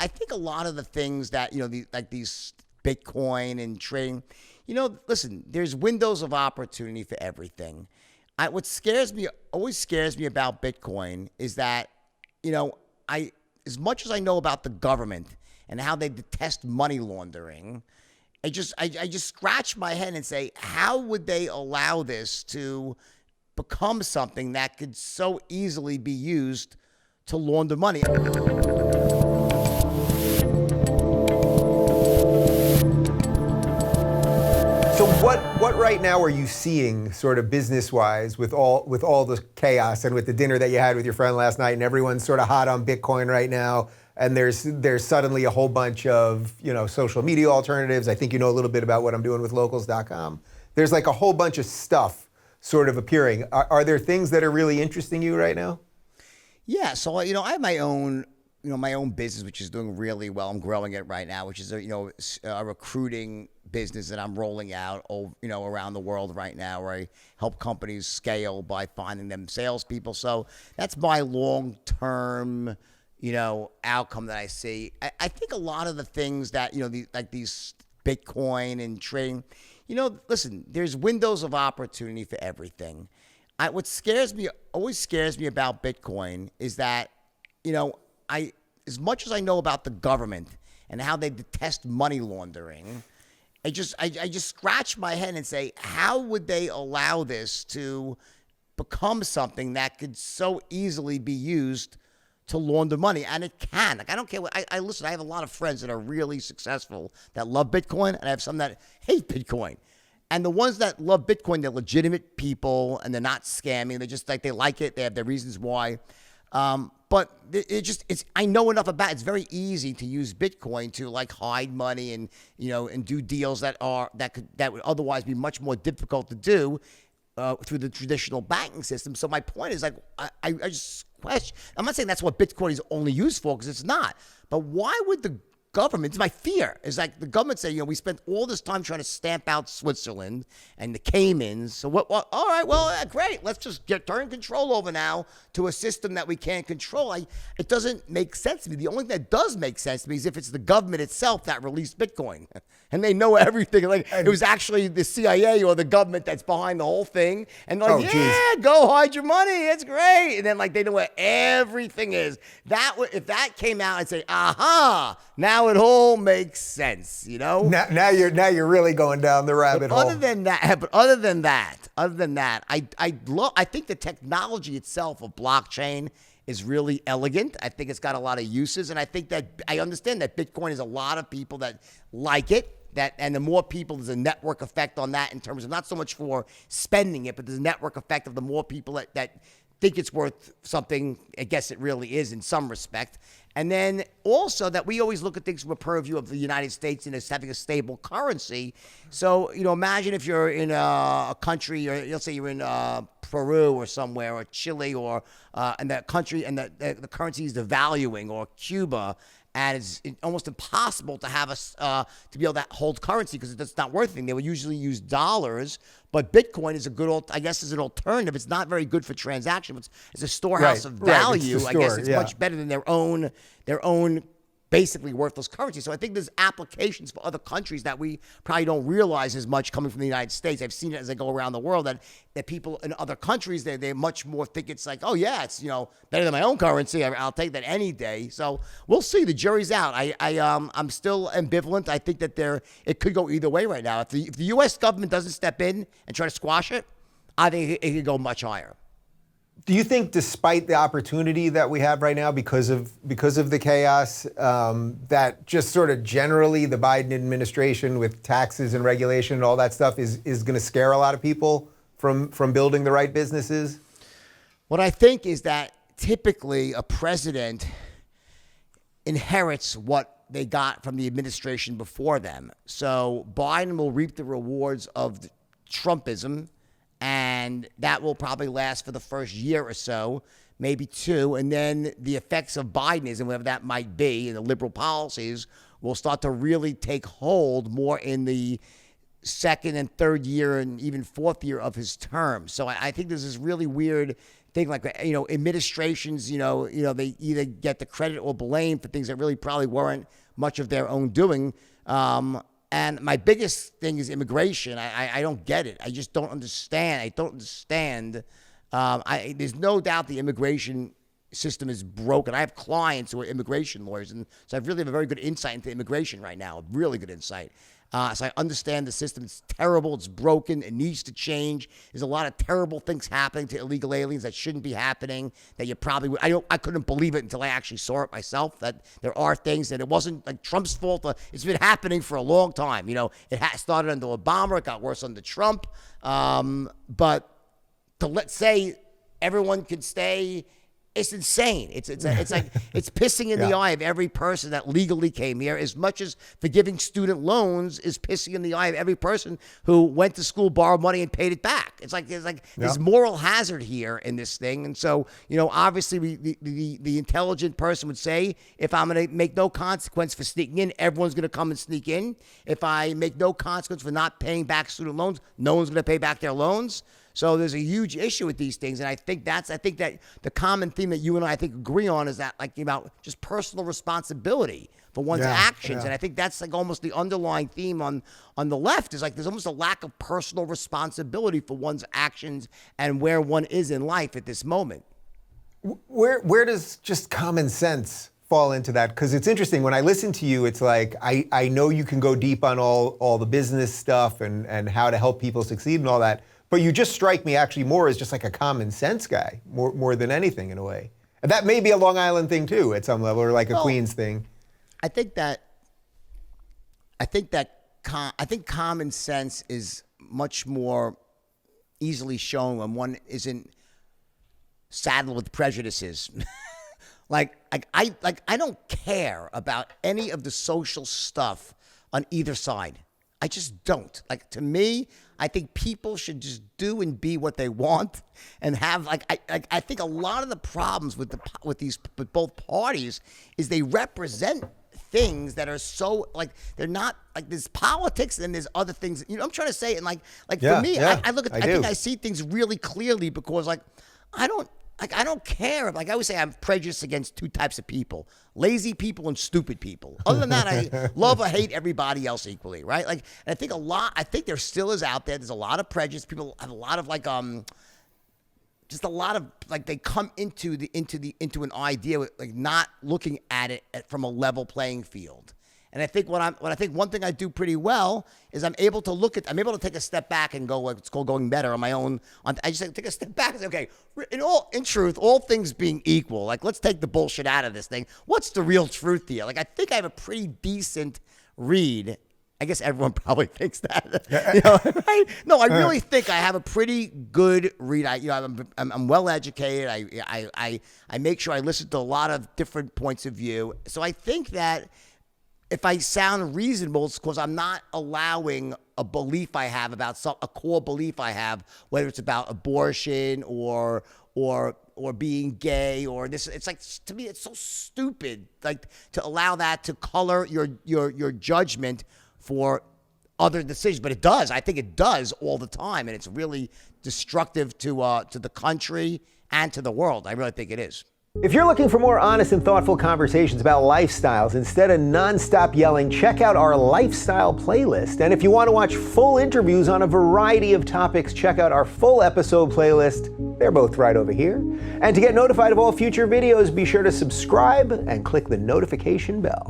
I think a lot of the things that, like these Bitcoin and trading, listen, there's windows of opportunity for everything. What always scares me about Bitcoin is that, as much as I know about the government and how they detest money laundering, I just scratch my head and say, how would they allow this to become something that could so easily be used to launder money? So what right now are you seeing sort of business-wise with all the chaos and with the dinner that you had with your friend last night and everyone's sort of hot on Bitcoin right now, and there's suddenly a whole bunch of, social media alternatives. I think you know a little bit about what I'm doing with locals.com. There's like a whole bunch of stuff sort of appearing. Are there things that are really interesting you right now? Yeah, so I have my own business, which is doing really well. I'm growing it right now, which is a recruiting business that I'm rolling out, around the world right now, where I help companies scale by finding them salespeople. So that's my long-term, outcome that I see. I think a lot of the things that, like these Bitcoin and trading, listen, there's windows of opportunity for everything. What always scares me about Bitcoin is that, as much as I know about the government and how they detest money laundering, I just scratch my head and say, how would they allow this to become something that could so easily be used to launder money? And it can. Like, I don't care what listen, I have a lot of friends that are really successful that love Bitcoin, and I have some that hate Bitcoin. And the ones that love Bitcoin, they're legitimate people and they're not scamming. They're just like, they like it. They have their reasons why. But I know enough about it. It's very easy to use Bitcoin to like hide money and do deals that would otherwise be much more difficult to do through the traditional banking system. So my point is, like, I just question. I'm not saying that's what Bitcoin is only used for, because it's not. But why would the government, it's my fear, is like the government say, we spent all this time trying to stamp out Switzerland and the Caymans. So all right, well, great. Let's just turn control over now to a system that we can't control. It doesn't make sense to me. The only thing that does make sense to me is if it's the government itself that released Bitcoin and they know everything. Like, it was actually the CIA or the government that's behind the whole thing. And like, go hide your money. It's great. And then like, they know where everything is. If that came out and say, aha, now it all makes sense, Now you're really going down the rabbit hole. Other than that, I think the technology itself of blockchain is really elegant. I think it's got a lot of uses, and I understand that Bitcoin is a lot of people that like it. And the more people, there's a network effect on that in terms of not so much for spending it, but there's a network effect of the more people that think it's worth something. I guess it really is in some respect. And then also that we always look at things from a purview of the United States and as having a stable currency. So, imagine if you're in a country, or let's say you're in Peru or somewhere, or Chile, or and that country, and the currency is devaluing, or Cuba, and it's almost impossible to have to be able to hold currency because it's not worth anything. They would usually use dollars, but Bitcoin is is an alternative. It's not very good for transaction. It's a storehouse of value. I guess it's much better than their own basically worthless currency. So I think there's applications for other countries that we probably don't realize as much coming from the United States. I've seen it as I go around the world that people in other countries, they much more think it's like, oh yeah, it's better than my own currency. I'll take that any day. So we'll see. The jury's out. I'm still ambivalent. I think that it could go either way right now. If the U.S. government doesn't step in and try to squash it, I think it could go much higher. Do you think, despite the opportunity that we have right now because of the chaos, that just sort of generally the Biden administration with taxes and regulation and all that stuff is going to scare a lot of people from building the right businesses? What I think is that typically a president inherits what they got from the administration before them. So Biden will reap the rewards of Trumpism, and that will probably last for the first year or so, maybe two. And then the effects of Bidenism, whatever that might be, and the liberal policies will start to really take hold more in the second and third year and even fourth year of his term. So I think there's this really weird think like, administrations, they either get the credit or blame for things that really probably weren't much of their own doing. And my biggest thing is immigration. I don't get it. I just don't understand. I don't understand. There's no doubt the immigration system is broken. I have clients who are immigration lawyers, and so I really have a very good insight into immigration right now, really good insight. So I understand the system. It's terrible. It's broken. It needs to change. There's a lot of terrible things happening to illegal aliens that shouldn't be happening, that you probably would. I couldn't believe it until I actually saw it myself, that there are things that it wasn't like Trump's fault. It's been happening for a long time. It started under Obama. It got worse under Trump. But to let's say everyone could stay, it's insane. It's like it's pissing in the eye of every person that legally came here, as much as forgiving student loans is pissing in the eye of every person who went to school, borrowed money, and paid it back. It's like there's moral hazard here in this thing. And so, obviously the intelligent person would say, if I'm going to make no consequence for sneaking in, everyone's going to come and sneak in. If I make no consequence for not paying back student loans, no one's going to pay back their loans. So there's a huge issue with these things, and I think that the common theme that you and I think agree on is that about just personal responsibility for one's actions, and I think that's almost the underlying theme on the left is there's almost a lack of personal responsibility for one's actions and where one is in life at this moment. Where does just common sense fall into that? Because it's interesting when I listen to you, it's like I know you can go deep on all the business stuff and how to help people succeed and all that. But you just strike me actually more as just like a common sense guy, more than anything in a way. And that may be a Long Island thing too at some level, or like a Queens thing. I think common sense is much more easily shown when one isn't saddled with prejudices. I don't care about any of the social stuff on either side. I just don't. To me, I think people should just do and be what they want, and have I think a lot of the problems with both parties is they represent things that are so they're not there's politics and there's other things. I'm trying to say, and for me, I look at I think I see things really clearly because I don't care. I always say, I'm prejudiced against two types of people: lazy people and stupid people. Other than that, I love or hate everybody else equally, right? And I think there still is out there. There's a lot of prejudice. People have a lot of just a lot of they come into an idea with not looking at it from a level playing field. And I think one thing I do pretty well is I'm able to take a step back and go, it's called going better on my own. I just take a step back and say, okay, in truth, all things being equal, let's take the bullshit out of this thing. What's the real truth here? I think I have a pretty decent read. I guess everyone probably thinks that. Right? No, I really think I have a pretty good read. I'm well educated. I make sure I listen to a lot of different points of view. So I think that if I sound reasonable, it's because I'm not allowing a belief I have about a core belief I have, whether it's about abortion or being gay or this. It's to me, it's so stupid, to allow that to color your judgment for other decisions. But it does. I think it does all the time, and it's really destructive to the country and to the world. I really think it is. If you're looking for more honest and thoughtful conversations about lifestyles instead of nonstop yelling, check out our lifestyle playlist. And if you want to watch full interviews on a variety of topics, check out our full episode playlist. They're both right over here. And to get notified of all future videos, be sure to subscribe and click the notification bell.